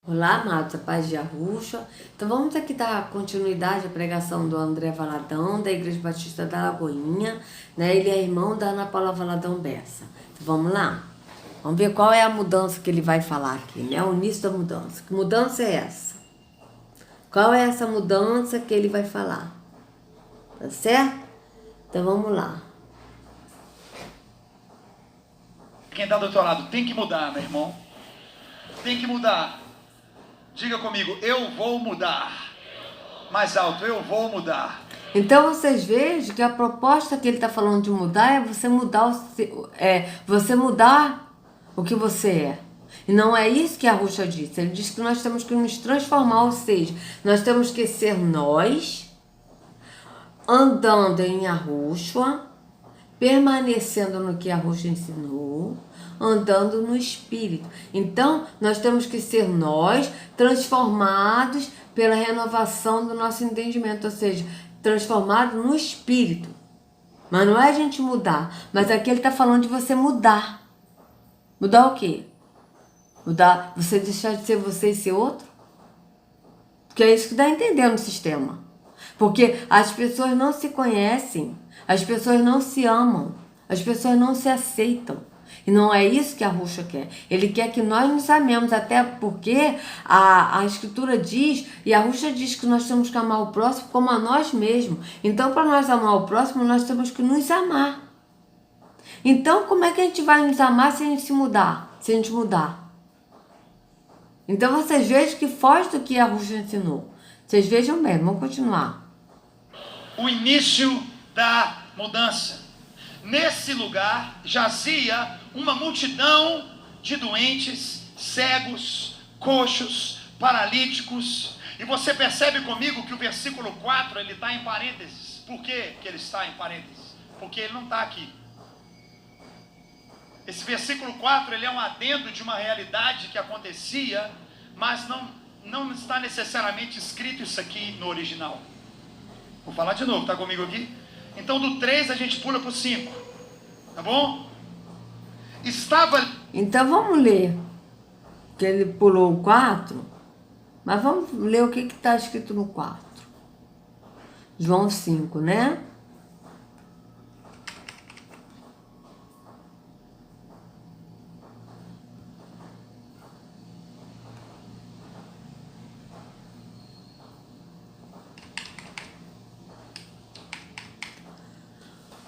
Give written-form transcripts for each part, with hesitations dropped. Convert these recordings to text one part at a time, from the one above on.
Olá, amados, a paz de Yahushua. Então vamos aqui dar continuidade à pregação do André Valadão, da Igreja Batista da Lagoinha, né? Ele é irmão da Ana Paula Valadão Bessa. Então vamos lá? Vamos ver qual é a mudança que ele vai falar aqui, né? O início da mudança. Que mudança é essa? Qual é essa mudança que ele vai falar? Tá certo? Então vamos lá. Quem está do teu lado tem que mudar, meu irmão. Tem que mudar. Diga comigo, eu vou mudar. Mais alto, eu vou mudar. Então vocês vejam que a proposta que ele está falando de mudar é você mudar você mudar o que você é. E não é isso que a Yahushua disse. Ele diz que nós temos que nos transformar, ou seja, nós temos que ser nós, andando em Yahushua, permanecendo no que Yahushua ensinou, andando no Espírito. Então, nós temos que ser nós, transformados pela renovação do nosso entendimento, ou seja, transformado no Espírito. Mas não é a gente mudar, mas aqui ele está falando de você mudar. Mudar o quê? Mudar, você deixar de ser você e ser outro? Porque é isso que dá a entender no sistema. Porque as pessoas não se conhecem, as pessoas não se amam, as pessoas não se aceitam. E não é isso que a Yahushua quer. Ele quer que nós nos amemos, até porque a Escritura diz, e a Yahushua diz que nós temos que amar o próximo como a nós mesmos. Então, para nós amar o próximo, nós temos que nos amar. Então, como é que a gente vai nos amar se a gente se mudar? Se a gente mudar? Então, vocês vejam que foge do que a Yahushua ensinou. Vocês vejam bem, vamos continuar. O início da mudança. Nesse lugar jazia uma multidão de doentes, cegos, coxos, paralíticos. E você percebe comigo que o versículo 4 ele está em parênteses. Por que ele está em parênteses? Porque ele não está aqui. Esse versículo 4 ele é um adendo de uma realidade que acontecia, mas não está necessariamente escrito isso aqui no original. Vou falar de novo, está comigo aqui? Então do 3 a gente pula para o 5, tá bom? Então vamos ler, que ele pulou o 4, mas vamos ler o que está escrito no 4. João 5, né?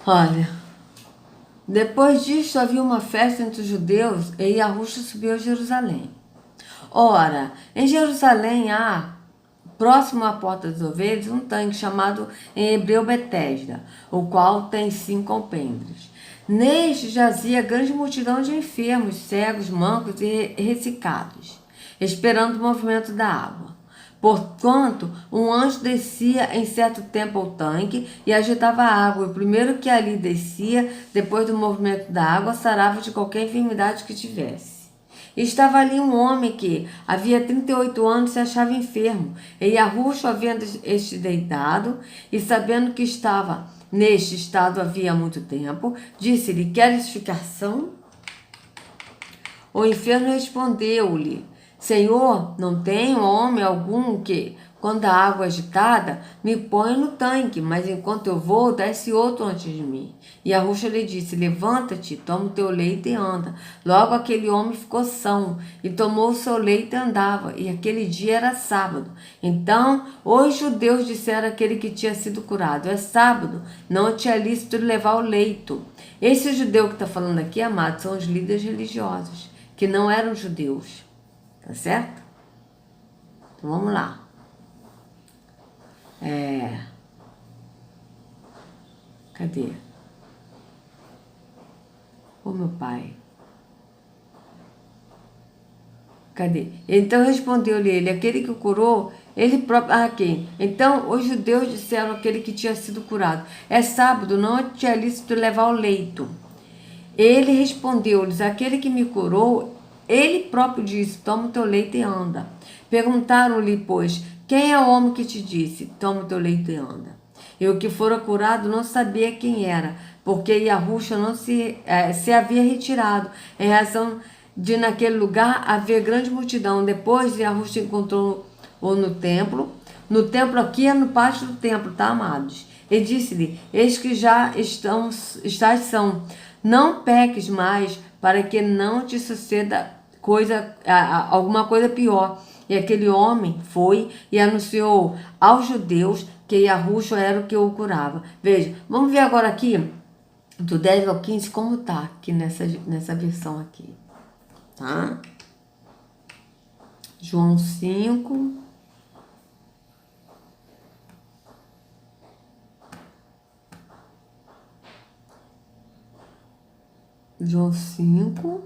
Olha, depois disso havia uma festa entre os judeus e Yahushua subiu a Jerusalém. Ora, em Jerusalém há, próximo à porta das ovelhas, um tanque chamado em hebreu Betesda, o qual tem 5 alpendres. Neste jazia grande multidão de enfermos, cegos, mancos e ressecados, esperando o movimento da água. Porquanto, um anjo descia em certo tempo ao tanque e agitava a água. E o primeiro que ali descia, depois do movimento da água, sarava de qualquer enfermidade que tivesse. E estava ali um homem que havia 38 anos se achava enfermo. E Yahushua, vendo este deitado, e sabendo que estava neste estado havia muito tempo, disse-lhe: queres ficar são? O enfermo respondeu-lhe: Senhor, não tenho homem algum que, quando a água é agitada, me ponha no tanque, mas enquanto eu vou, desce outro antes de mim. E a Yahushua lhe disse: levanta-te, toma o teu leito e anda. Logo aquele homem ficou são, e tomou o seu leito e andava, e aquele dia era sábado. Então os judeus disseram àquele que tinha sido curado: é sábado, não te é lícito levar o leito. Esse judeu que está falando aqui, amados, são os líderes religiosos, que não eram judeus. Tá certo? Então vamos lá. Cadê? Ô meu pai. Cadê? Então respondeu-lhe ele: aquele que o curou, ele próprio. Ah, quem? Então os judeus disseram àquele que tinha sido curado: é sábado, não te é lícito levar o leito. Ele respondeu-lhes: aquele que me curou, ele próprio disse: toma o teu leito e anda. Perguntaram-lhe, pois, quem é o homem que te disse: toma o teu leito e anda? E o que fora curado não sabia quem era, porque Yahushua não se havia retirado, em razão de naquele lugar haver grande multidão. Depois Yahusha encontrou-o no templo aqui é no pátio do templo, tá, amados? E disse-lhe: eis que já estás são, não peques mais, para que não te suceda alguma coisa pior. E aquele homem foi e anunciou aos judeus que Yahusha era o que o curava. Veja, vamos ver agora aqui, do 10 ao 15, como tá aqui nessa versão aqui. Tá? João 5. João 5,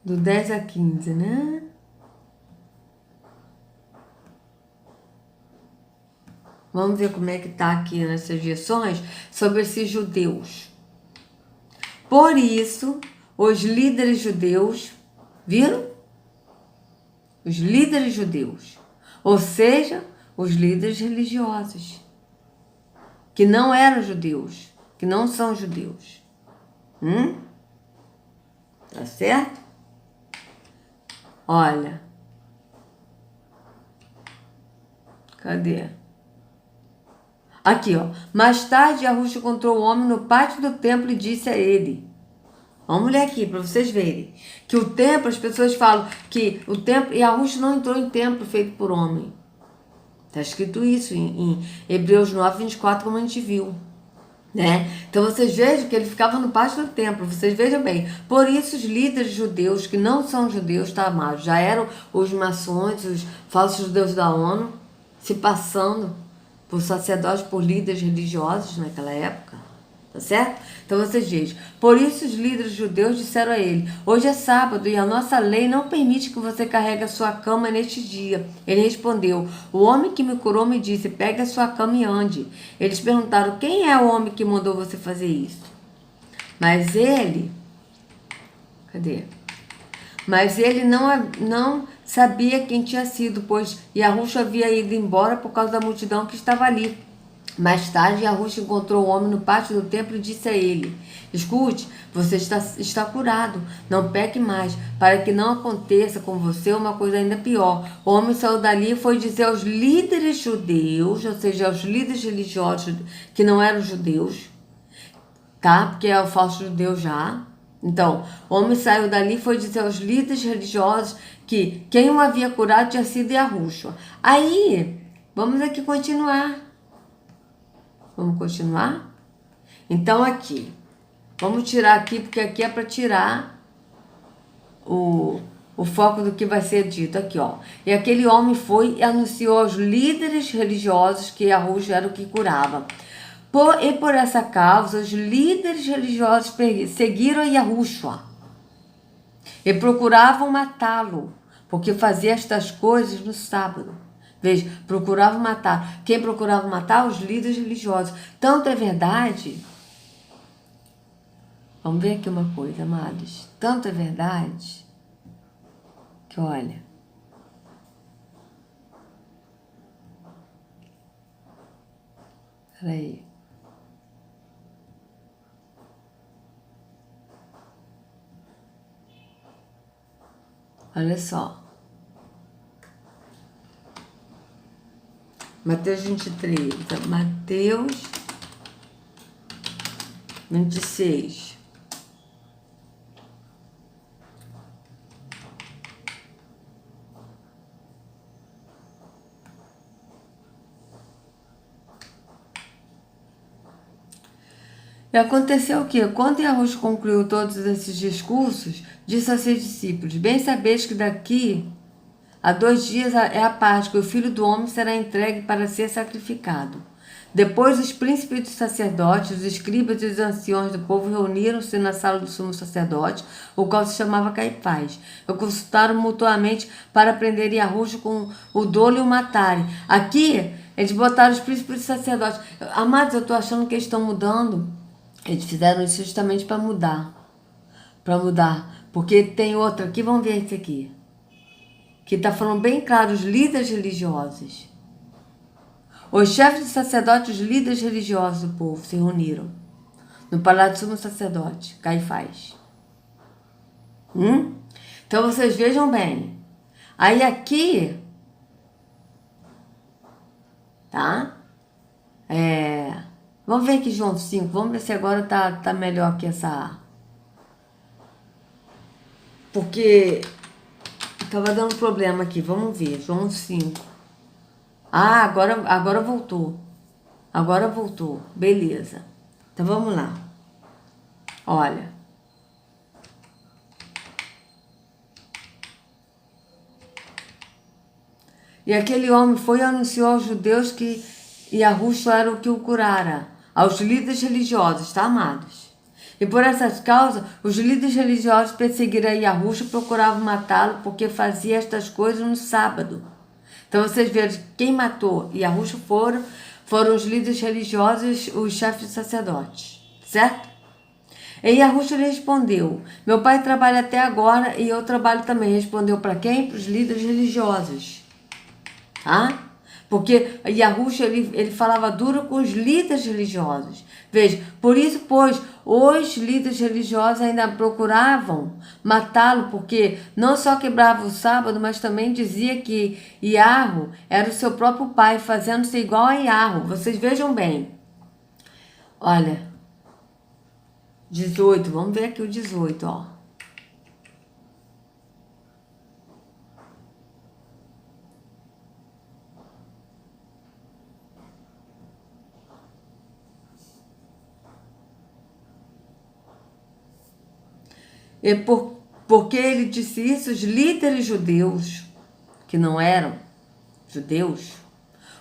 do 10 a 15, né? Vamos ver como é que tá aqui nessas versões sobre esses judeus. Por isso, os líderes judeus, viram? Os líderes judeus, ou seja, os líderes religiosos, que não eram judeus, que não são judeus. Tá certo? Olha. Cadê? Aqui, ó. Mais tarde, Yahusha encontrou o homem no pátio do templo e disse a ele. Vamos ler aqui para vocês verem. Que o templo, as pessoas falam que o templo, Yahusha não entrou em templo feito por homem. Está escrito isso em Hebreus 9, 24, como a gente viu. Né? Então vocês vejam que ele ficava no pátio do templo, vocês vejam bem. Por isso os líderes judeus, que não são judeus, tá, amados? Já eram os maçons, os falsos judeus da ONU, se passando por sacerdotes, por líderes religiosos naquela época, tá certo? Então vocês vejam, por isso os líderes judeus disseram a ele: hoje é sábado e a nossa lei não permite que você carregue a sua cama neste dia. Ele respondeu: o homem que me curou me disse: pegue a sua cama e ande. Eles perguntaram: quem é o homem que mandou você fazer isso? Mas ele... Cadê? Mas ele não sabia quem tinha sido, pois Yahusha havia ido embora por causa da multidão que estava ali. Mais tarde, Yahusha encontrou o homem no pátio do templo e disse a ele: escute, você está curado, não peque mais, para que não aconteça com você uma coisa ainda pior. O homem saiu dali e foi dizer aos líderes judeus, ou seja, aos líderes religiosos que não eram judeus, tá? Porque é o falso judeu já. Então, o homem saiu dali e foi dizer aos líderes religiosos que quem o havia curado tinha sido Yahusha. Aí, vamos aqui continuar. Vamos continuar? Então aqui, vamos tirar aqui, porque aqui é para tirar o foco do que vai ser dito aqui, ó. E aquele homem foi e anunciou aos líderes religiosos que Yahusha era o que curava. E por essa causa, os líderes religiosos seguiram Yahusha e procuravam matá-lo, porque fazia estas coisas no sábado. Veja, procurava matar. Quem procurava matar? Os líderes religiosos. Tanto é verdade... Vamos ver aqui uma coisa, amados. Tanto é verdade que, olha... Peraí. Olha só. Mateus 23, Mateus 26. E aconteceu o quê? Quando Yahusha concluiu todos esses discursos, disse a seus discípulos: bem sabeis que daqui a 2 dias é a Páscoa, e o Filho do Homem será entregue para ser sacrificado. Depois os príncipes dos sacerdotes, os escribas e os anciões do povo reuniram-se na sala do sumo sacerdote, o qual se chamava Caifás. E consultaram mutuamente para prender Yahusha com o dolo e o matarem. Aqui, eles botaram os príncipes dos sacerdotes. Amados, eu estou achando que eles estão mudando. Eles fizeram isso justamente para mudar. Para mudar. Porque tem outro aqui, vamos ver esse aqui. Que está falando bem claro, os líderes religiosos. Os chefes de sacerdote, os líderes religiosos do povo se reuniram no palácio do sumo sacerdote, Caifás. Então vocês vejam bem. Aí aqui, tá? Vamos ver aqui João 5, vamos ver se agora tá melhor que essa... Porque tava dando problema aqui, vamos ver, João 5. Ah, agora voltou. Agora voltou, beleza. Então vamos lá. Olha. E aquele homem foi e anunciou aos judeus que Yahushua era o que o curara, aos líderes religiosos, tá, amados? E por essas causas, os líderes religiosos perseguiram Yahushua e procuravam matá-lo porque fazia estas coisas no sábado. Então vocês veem, quem matou Yahushua foram os líderes religiosos, os chefes sacerdotes, certo? E Yahushua lhe respondeu, meu pai trabalha até agora e eu trabalho também. Respondeu para quem? Para os líderes religiosos. Tá? Porque Yahushua ele falava duro com os líderes religiosos. Veja, por isso, pois, os líderes religiosos ainda procuravam matá-lo, porque não só quebrava o sábado, mas também dizia que Yahu era o seu próprio pai, fazendo-se igual a Yahu. Vocês vejam bem. Olha, 18, vamos ver aqui o 18, ó. E porque ele disse isso, os líderes judeus, que não eram judeus,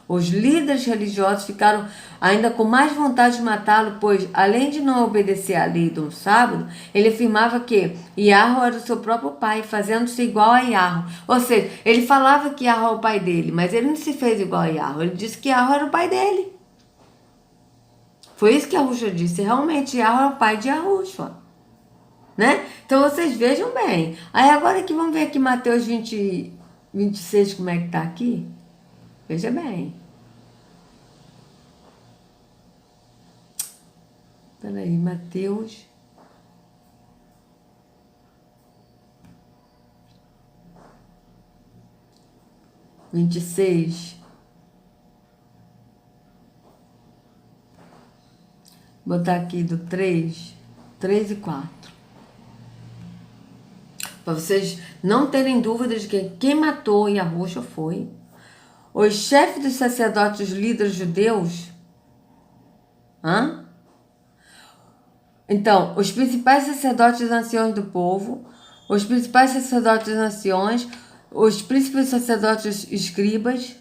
os líderes religiosos ficaram ainda com mais vontade de matá-lo, pois, além de não obedecer à lei do sábado, ele afirmava que Yahu era o seu próprio pai, fazendo-se igual a Yahu. Ou seja, ele falava que Yahu é o pai dele, mas ele não se fez igual a Yahu, ele disse que Yahu era o pai dele. Foi isso que Yahushua disse, realmente Yahu é o pai de Yahushua. Né? Então vocês vejam bem. Aí agora que vamos ver aqui Mateus 26, como é que tá aqui? Veja bem. Peraí, Mateus. Vinte e seis. Vou botar aqui do 3 e 4. Para vocês não terem dúvidas de que quem matou Yahushua foi os chefes dos sacerdotes, os líderes judeus. Então, os principais sacerdotes e anciões do povo, os principais sacerdotes e anciões, os príncipes sacerdotes escribas,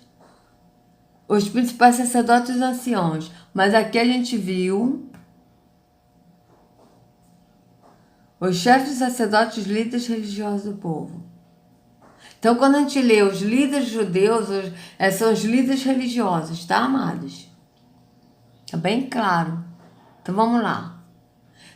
os principais sacerdotes e anciões. Mas aqui a gente viu os chefes sacerdotes, os líderes religiosos do povo. Então, quando a gente lê os líderes judeus, são os líderes religiosos, tá, amados? Tá bem claro. Então, vamos lá.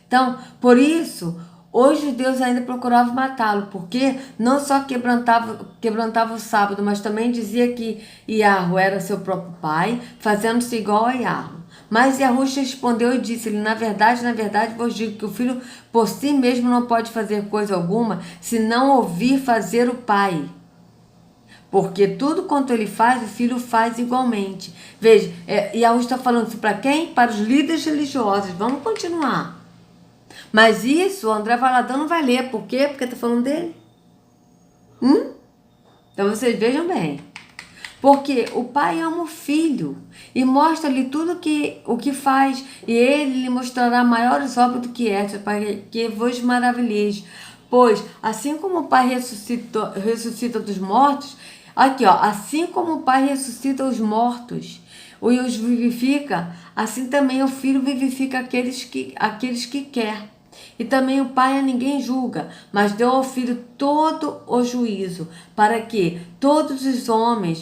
Então, por isso, os judeus ainda procuravam matá-lo, porque não só quebrantava o sábado, mas também dizia que Yahu era seu próprio pai, fazendo-se igual a Yahu. Mas Yahushua respondeu e disse-lhe, na verdade, vos digo que o filho por si mesmo não pode fazer coisa alguma, se não ouvir fazer o pai. Porque tudo quanto ele faz, o filho faz igualmente. Veja, Yahushua está falando isso para quem? Para os líderes religiosos. Vamos continuar. Mas isso o André Valadão não vai ler. Por quê? Porque está falando dele. Então vocês vejam bem. Porque o pai ama o filho e mostra-lhe tudo o que faz, e ele lhe mostrará maiores obras do que estas, para que vos maravilheis. Pois, assim como o pai ressuscita dos mortos, aqui ó, assim como o pai ressuscita os mortos e os vivifica, assim também o filho vivifica aqueles que quer. E também o pai a ninguém julga, mas deu ao filho todo o juízo, para que todos honrem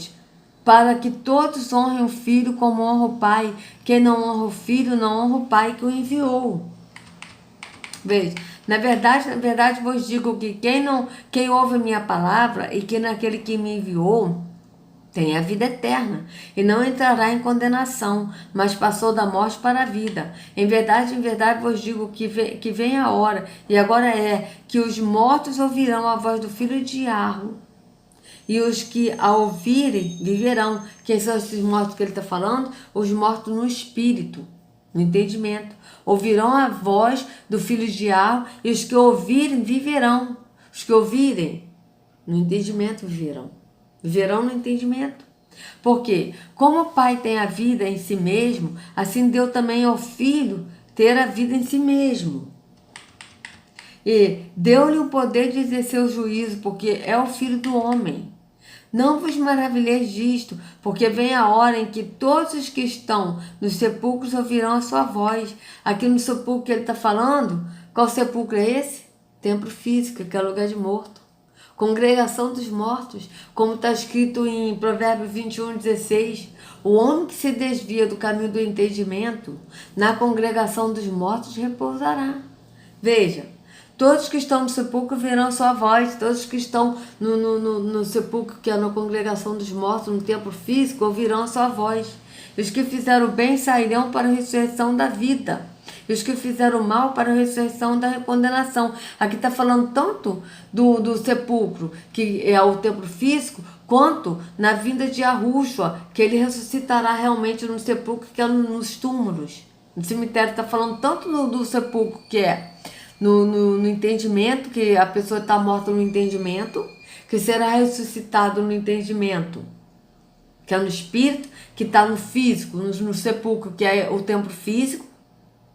o filho como honra o pai. Quem não honra o filho, não honra o pai que o enviou. Veja, na verdade vos digo que quem ouve a minha palavra e que naquele que me enviou, tem a vida eterna, e não entrará em condenação, mas passou da morte para a vida. Em verdade vos digo que vem a hora, e agora é, que os mortos ouvirão a voz do Filho de Diabo, e os que a ouvirem viverão. Quem são esses mortos que ele está falando? Os mortos no espírito, no entendimento. Ouvirão a voz do Filho de Diabo, e os que ouvirem viverão. Os que ouvirem no entendimento viverão. Viverão no entendimento. Porque, como o Pai tem a vida em si mesmo, assim deu também ao Filho ter a vida em si mesmo. E deu-lhe o poder de exercer o juízo, porque é o Filho do homem. Não vos maravilheis disto, porque vem a hora em que todos os que estão nos sepulcros ouvirão a sua voz. Aqui no sepulcro que ele está falando, qual sepulcro é esse? Templo físico, que é lugar de morto. Congregação dos mortos, como está escrito em Provérbios 21:16. O homem que se desvia do caminho do entendimento, na congregação dos mortos repousará. Veja, todos que estão no sepulcro verão sua voz, todos que estão no sepulcro, que é na congregação dos mortos, no templo físico, ouvirão a sua voz. Os que fizeram o bem sairão para a ressurreição da vida, e os que fizeram mal para a ressurreição da condenação. Aqui está falando tanto do sepulcro, que é o templo físico, quanto na vinda de Yahushua, que ele ressuscitará realmente no sepulcro, que é nos túmulos. No cemitério está falando tanto do sepulcro, que é no entendimento, que a pessoa está morta no entendimento, que será ressuscitado no entendimento, que é no espírito, que está no físico, no sepulcro, que é o templo físico.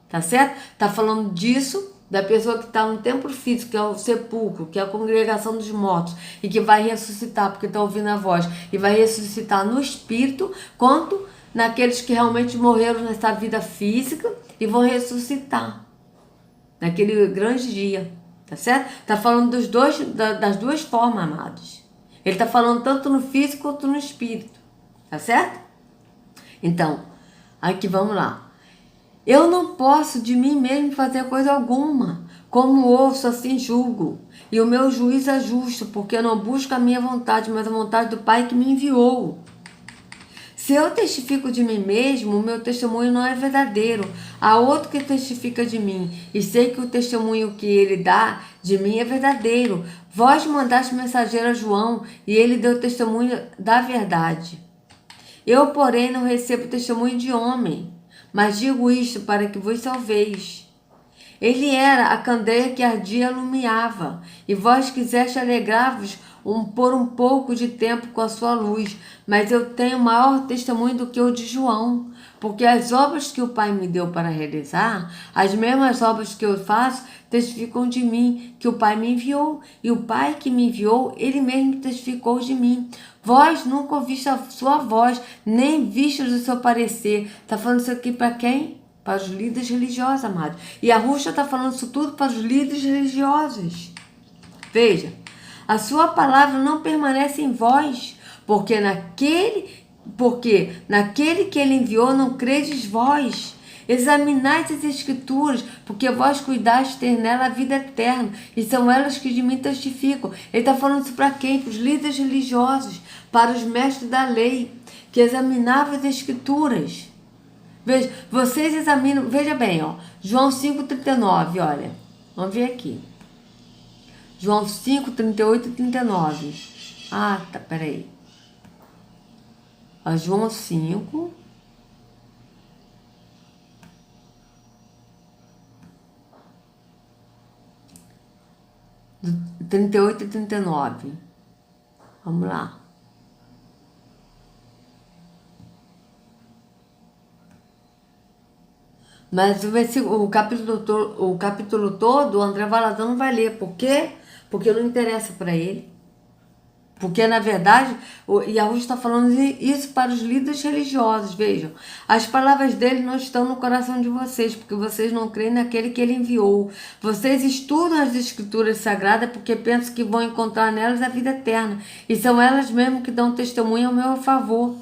Tá certo? Tá falando disso, da pessoa que está no templo físico, que é o sepulcro, que é a congregação dos mortos, e que vai ressuscitar, porque está ouvindo a voz, e vai ressuscitar no espírito, quanto naqueles que realmente morreram nessa vida física e vão ressuscitar naquele grande dia. Tá certo? Tá falando das duas formas, amados. Ele tá falando tanto no físico quanto no espírito. Tá certo? Então, aqui vamos lá. Eu não posso de mim mesmo fazer coisa alguma. Como ouço, assim julgo. E o meu juízo é justo, porque eu não busco a minha vontade, mas a vontade do Pai que me enviou. Se eu testifico de mim mesmo, o meu testemunho não é verdadeiro. Há outro que testifica de mim, e sei que o testemunho que ele dá de mim é verdadeiro. Vós mandaste mensageiro a João, e ele deu testemunho da verdade. Eu, porém, não recebo testemunho de homem, mas digo isto para que vos salveis. Ele era a candeia que ardia e alumiava, e vós quiseste alegrar-vos por um pouco de tempo com a sua luz, mas eu tenho maior testemunho do que o de João, porque as obras que o Pai me deu para realizar, as mesmas obras que eu faço, testificam de mim, que o Pai me enviou, e o Pai que me enviou, ele mesmo testificou de mim. Vós nunca ouviste a sua voz, nem vistes o seu parecer. Está falando isso aqui para quem? Para os líderes religiosos, amados. E a Rússia está falando isso tudo para os líderes religiosos. Veja, a sua palavra não permanece em vós, porque naquele que ele enviou não credes vós. Examinai as escrituras, porque vós cuidais de ter nela a vida eterna, e são elas que de mim testificam. Ele está falando isso para quem? Para os líderes religiosos, para os mestres da lei, que examinavam as escrituras. Veja, vocês examinam, veja bem, ó, João 5,39, olha, vamos ver aqui. João 5, 38 e 39. Ah, tá, peraí. Ó, João 5. Do 38 e 39. Vamos lá. Mas o capítulo todo, o André Valadão não vai ler. Por quê? Porque não interessa para ele. Porque, na verdade, o Yahushua está falando isso para os líderes religiosos. Vejam, as palavras dele não estão no coração de vocês, porque vocês não creem naquele que ele enviou. Vocês estudam as escrituras sagradas porque pensam que vão encontrar nelas a vida eterna. E são elas mesmo que dão testemunho ao meu favor.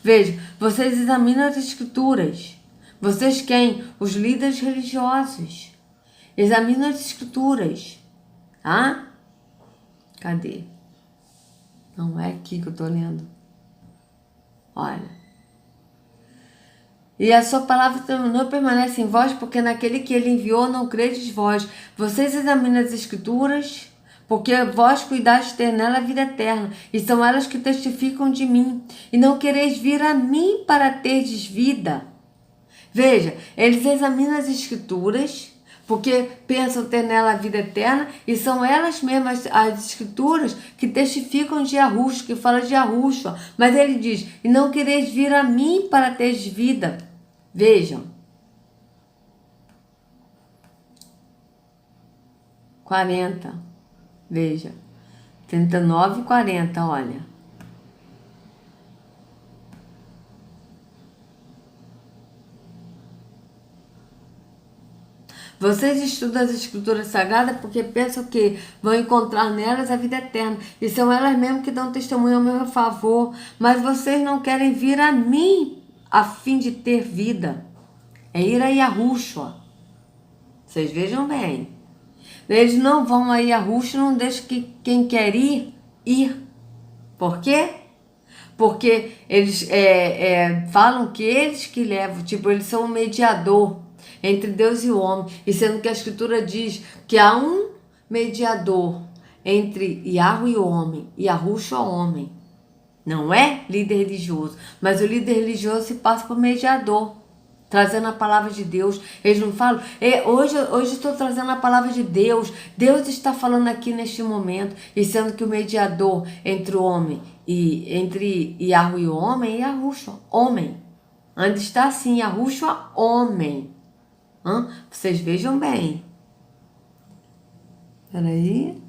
Vejam, vocês examinam as escrituras. Vocês quem? Os líderes religiosos. Examinam as escrituras. Tá? Cadê? Não é aqui que eu tô lendo. Olha. E a sua palavra não permanece em vós, porque naquele que ele enviou não credes vós. Vocês examinam as escrituras, porque vós cuidais de ter nela a vida eterna, e são elas que testificam de mim. E não quereis vir a mim para terdes vida. Veja, eles examinam as escrituras, porque pensam ter nela a vida eterna, e são elas mesmas, as escrituras, que testificam de Yahushua, que fala de Yahushua. Mas ele diz, e não quereis vir a mim para teres vida. Vejam. 40. Veja. 39 e 40, olha. Vocês estudam as escrituras sagradas porque pensam que vão encontrar nelas a vida eterna. E são elas mesmas que dão testemunho ao meu favor. Mas vocês não querem vir a mim a fim de ter vida. É ir a Yahushua. Vocês vejam bem. Eles não vão a Yahushua, não deixam que quem quer ir. Por quê? Porque eles falam que eles que levam, tipo, eles são o mediador entre Deus e o homem, e sendo que a Escritura diz que há um mediador entre Yahweh e o homem, e Yahushua o homem. Não é líder religioso, mas o líder religioso se passa por mediador, trazendo a palavra de Deus. Eles não falam, hoje estou trazendo a palavra de Deus, Deus está falando aqui neste momento, e sendo que o mediador entre o homem e entre Yahweh e o homem é Yahushua, homem. Onde está assim, Yahushua, homem. Vocês vejam bem. Espera aí.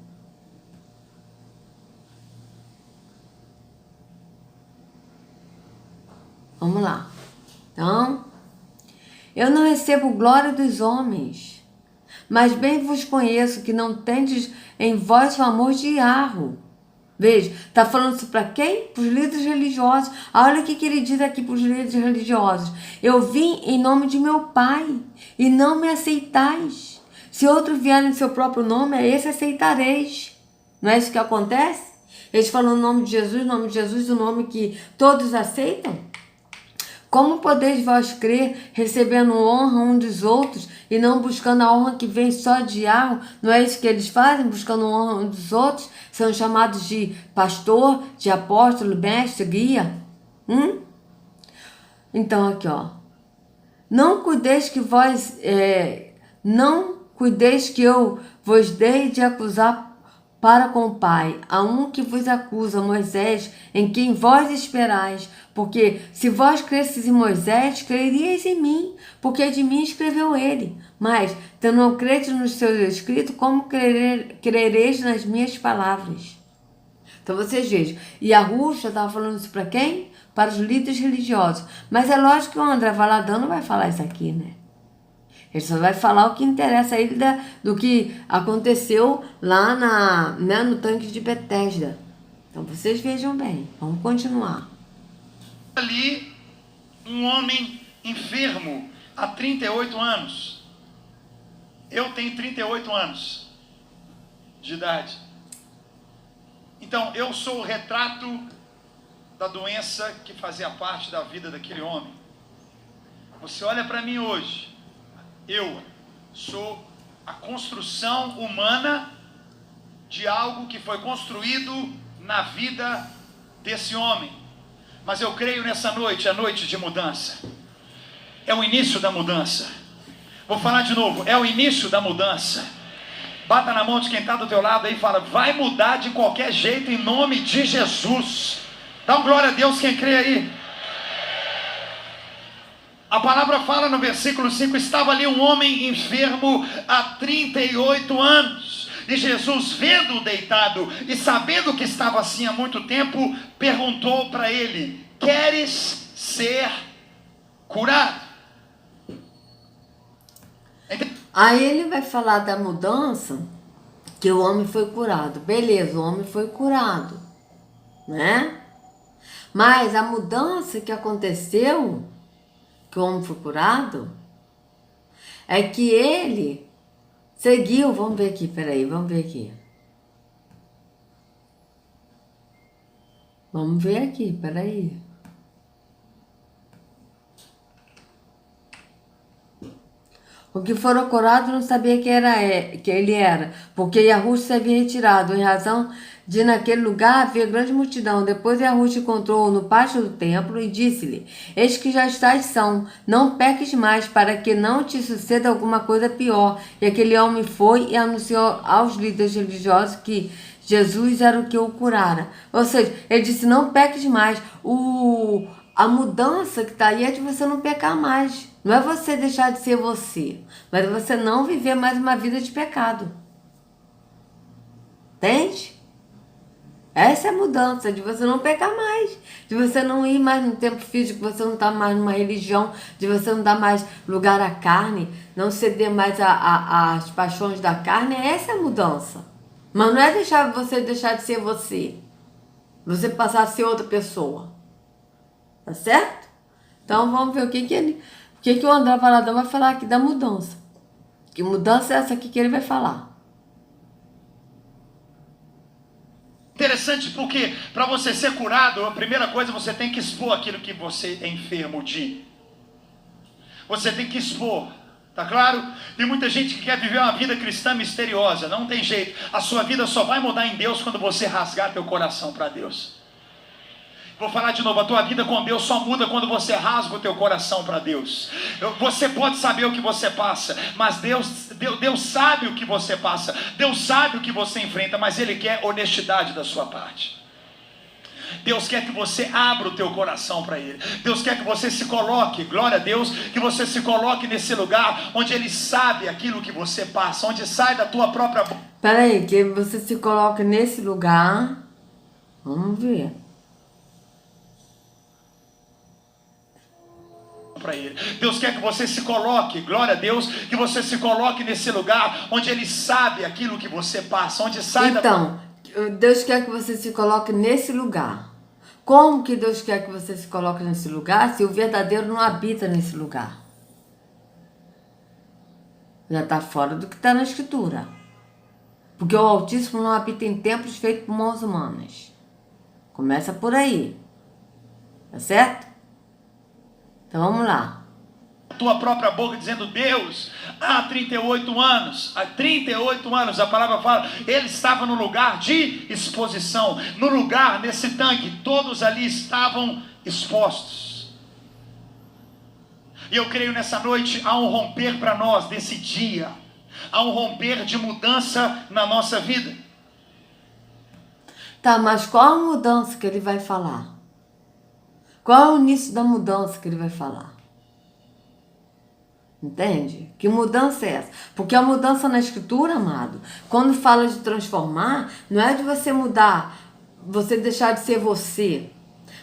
Vamos lá. Então, eu não recebo glória dos homens, mas bem vos conheço que não tendes em vós o amor de Yahweh. Veja, está falando isso para quem? Para os líderes religiosos. Olha o que ele diz aqui para os líderes religiosos. Eu vim em nome de meu Pai e não me aceitais. Se outro vier em seu próprio nome, a esse aceitareis. Não é isso que acontece? Eles falam o nome de Jesus, o nome que todos aceitam. Como podeis vós crer, recebendo honra um dos outros e não buscando a honra que vem só de Yahweh? Não é isso que eles fazem, buscando honra um dos outros? São chamados de pastor, de apóstolo, mestre, guia? Então aqui, ó. Não cuideis que eu vos dei de acusar para com o Pai, a um que vos acusa, Moisés, em quem vós esperais. Porque se vós cresces em Moisés, creríeis em mim, porque de mim escreveu ele. Mas, se não credes nos seus escritos, como crereis nas minhas palavras? Então vocês vejam, Yahushua estava falando isso para quem? Para os líderes religiosos. Mas é lógico que o André Valadão não vai falar isso aqui, né? Ele só vai falar o que interessa a ele do que aconteceu lá no tanque de Betesda. Então vocês vejam bem. Vamos continuar. Ali, um homem enfermo há 38 anos. Eu tenho 38 anos de idade. Então, eu sou o retrato da doença que fazia parte da vida daquele homem. Você olha para mim hoje. Eu sou a construção humana de algo que foi construído na vida desse homem. Mas eu creio nessa noite, a noite de mudança. É o início da mudança. Vou falar de novo, é o início da mudança. Bata na mão de quem está do teu lado aí e fala, vai mudar de qualquer jeito em nome de Jesus. Dá um glória a Deus quem crê aí. A palavra fala no versículo 5, estava ali um homem enfermo há 38 anos. E Jesus, vendo-o deitado e sabendo que estava assim há muito tempo, perguntou para ele, queres ser curado? Aí ele vai falar da mudança, que o homem foi curado. Beleza, o homem foi curado, né? Mas a mudança que aconteceu, que o homem foi curado, é que ele seguiu, vamos ver aqui, peraí, vamos ver aqui. Vamos ver aqui, peraí. que fora curado não sabia que ele era, porque Yahushua se havia retirado, em razão de naquele lugar havia grande multidão. Depois Yahushua encontrou-o no pátio do templo e disse-lhe: Eis que já estás são, não peques mais, para que não te suceda alguma coisa pior. E aquele homem foi e anunciou aos líderes religiosos que Jesus era o que o curara. Ou seja, ele disse: não peques mais. A mudança que está aí é de você não pecar mais. Não é você deixar de ser você, mas é você não viver mais uma vida de pecado. Entende? Essa é a mudança, de você não pecar mais, de você não ir mais no tempo físico, de você não estar mais numa religião, de você não dar mais lugar à carne, não ceder mais às paixões da carne. Essa é a mudança. Mas não é você deixar de ser você passar a ser outra pessoa. Tá certo? Então vamos ver o que o André Valadão vai falar aqui da mudança. Que mudança é essa aqui que ele vai falar? Interessante porque para você ser curado, a primeira coisa você tem que expor aquilo que você é enfermo de. Você tem que expor, tá claro? Tem muita gente que quer viver uma vida cristã misteriosa, não tem jeito. A sua vida só vai mudar em Deus quando você rasgar teu coração para Deus. Vou falar de novo, a tua vida com Deus só muda quando você rasga o teu coração para Deus. Você pode saber o que você passa, mas Deus sabe o que você passa. Deus sabe o que você enfrenta, mas Ele quer honestidade da sua parte. Deus quer que você abra o teu coração para Ele. Deus quer que você se coloque, glória a Deus, que você se coloque nesse lugar onde Ele sabe aquilo que você passa, onde sai da tua própria boca. Espera aí, que você se coloque nesse lugar. Vamos ver. Para Ele. Deus quer que você se coloque, glória a Deus, que você se coloque nesse lugar onde Ele sabe aquilo que você passa, onde sai Então, Deus quer que você se coloque nesse lugar. Como que Deus quer que você se coloque nesse lugar se o verdadeiro não habita nesse lugar? Já está fora do que está na Escritura. Porque o Altíssimo não habita em templos feitos por mãos humanas. Começa por aí. Tá certo? Então vamos lá. Tua própria boca dizendo: Deus, há 38 anos, a palavra fala, ele estava no lugar de exposição, no lugar, nesse tanque, todos ali estavam expostos. E eu creio nessa noite há um romper para nós, nesse dia, há um romper de mudança na nossa vida. Tá, mas qual a mudança que ele vai falar? Qual é o início da mudança que ele vai falar? Entende? Que mudança é essa? Porque a mudança na Escritura, amado, quando fala de transformar, não é de você mudar, você deixar de ser você,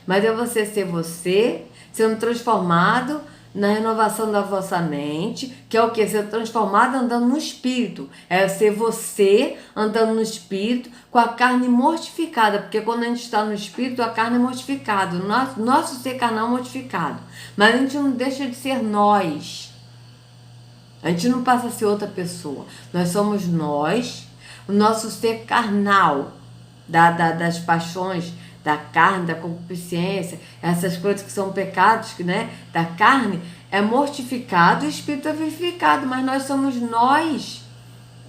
mas é você ser você, sendo transformado na renovação da vossa mente, que é o que? Ser transformado andando no Espírito. É ser você andando no Espírito com a carne mortificada, porque quando a gente está no Espírito, a carne é mortificada. Nosso ser carnal é mortificado. Mas a gente não deixa de ser nós. A gente não passa a ser outra pessoa. Nós somos nós, o nosso ser carnal, das paixões, da carne, da concupiscência, essas coisas que são pecados, né, da carne, é mortificado e o espírito é vivificado, mas nós somos nós,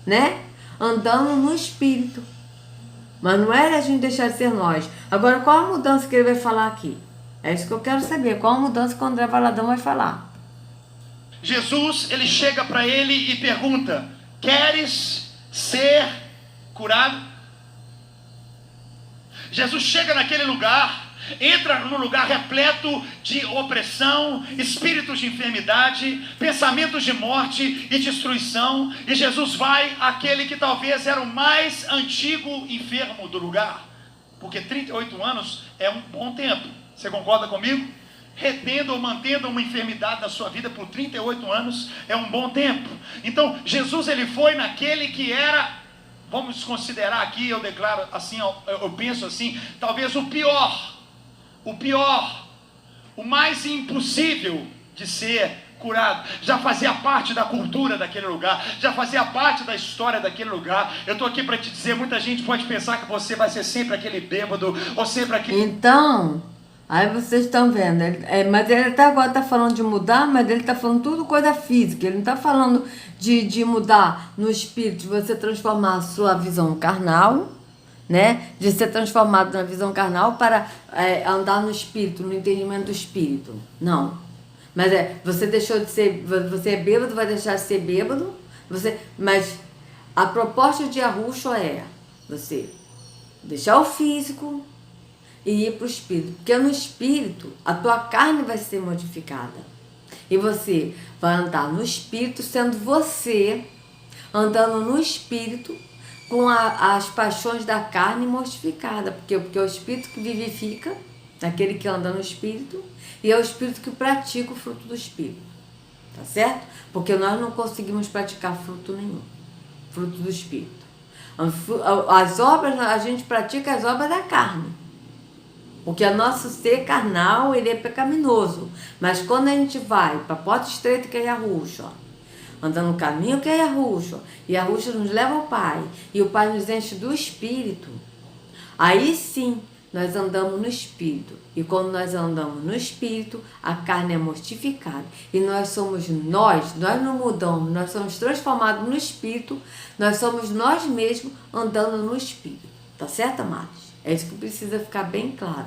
né, andando no espírito. Mas não é a gente deixar de ser nós. Agora, qual a mudança que ele vai falar aqui? É isso que eu quero saber. Qual a mudança que o André Valadão vai falar? Jesus, ele chega para ele e pergunta: queres ser curado? Jesus chega naquele lugar, entra num lugar repleto de opressão, espíritos de enfermidade, pensamentos de morte e destruição, e Jesus vai àquele que talvez era o mais antigo enfermo do lugar, porque 38 anos é um bom tempo. Você concorda comigo? Retendo ou mantendo uma enfermidade na sua vida por 38 anos é um bom tempo. Então Jesus, ele foi naquele que era, vamos considerar aqui, eu declaro assim, eu penso assim, talvez o pior, o mais impossível de ser curado. Já fazia parte da cultura daquele lugar, já fazia parte da história daquele lugar. Eu estou aqui para te dizer, muita gente pode pensar que você vai ser sempre aquele bêbado, ou sempre aquele... Então, Aí vocês estão vendo, mas ele até agora está falando de mudar, mas ele está falando tudo coisa física. Ele não está falando de mudar no espírito, de você transformar a sua visão carnal, né? De ser transformado na visão carnal para andar no espírito, no entendimento do espírito. Não. Mas você deixou de ser, você é bêbado, vai deixar de ser bêbado, mas a proposta de Yahushua é você deixar o físico e ir para o espírito. Porque no espírito, a tua carne vai ser modificada. E você vai andar no espírito, sendo você, andando no espírito, com as paixões da carne mortificada. Porque é o espírito que vivifica, aquele que anda no espírito, e é o espírito que pratica o fruto do espírito. Tá certo? Porque nós não conseguimos praticar fruto nenhum. Fruto do espírito. As obras, a gente pratica as obras da carne. Porque o nosso ser carnal, ele é pecaminoso. Mas quando a gente vai para a porta estreita, que é Yahushua, andando no caminho que é Yahushua, e Yahushua nos leva ao Pai, e o Pai nos enche do Espírito, aí sim nós andamos no Espírito. E quando nós andamos no Espírito, a carne é mortificada. E nós não mudamos, nós somos transformados no Espírito, nós somos nós mesmos andando no Espírito. Tá certo, amados? É isso que precisa ficar bem claro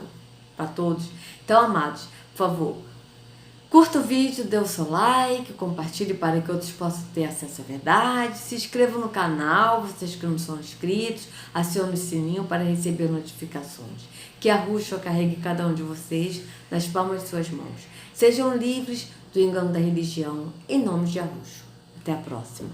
para todos. Então, amados, por favor, curta o vídeo, dê o seu like, compartilhe para que outros possam ter acesso à verdade. Se inscreva no canal, vocês que não são inscritos. Acione o sininho para receber notificações. Que Yahushua carregue cada um de vocês nas palmas de suas mãos. Sejam livres do engano da religião, em nome de Yahushua. Até a próxima.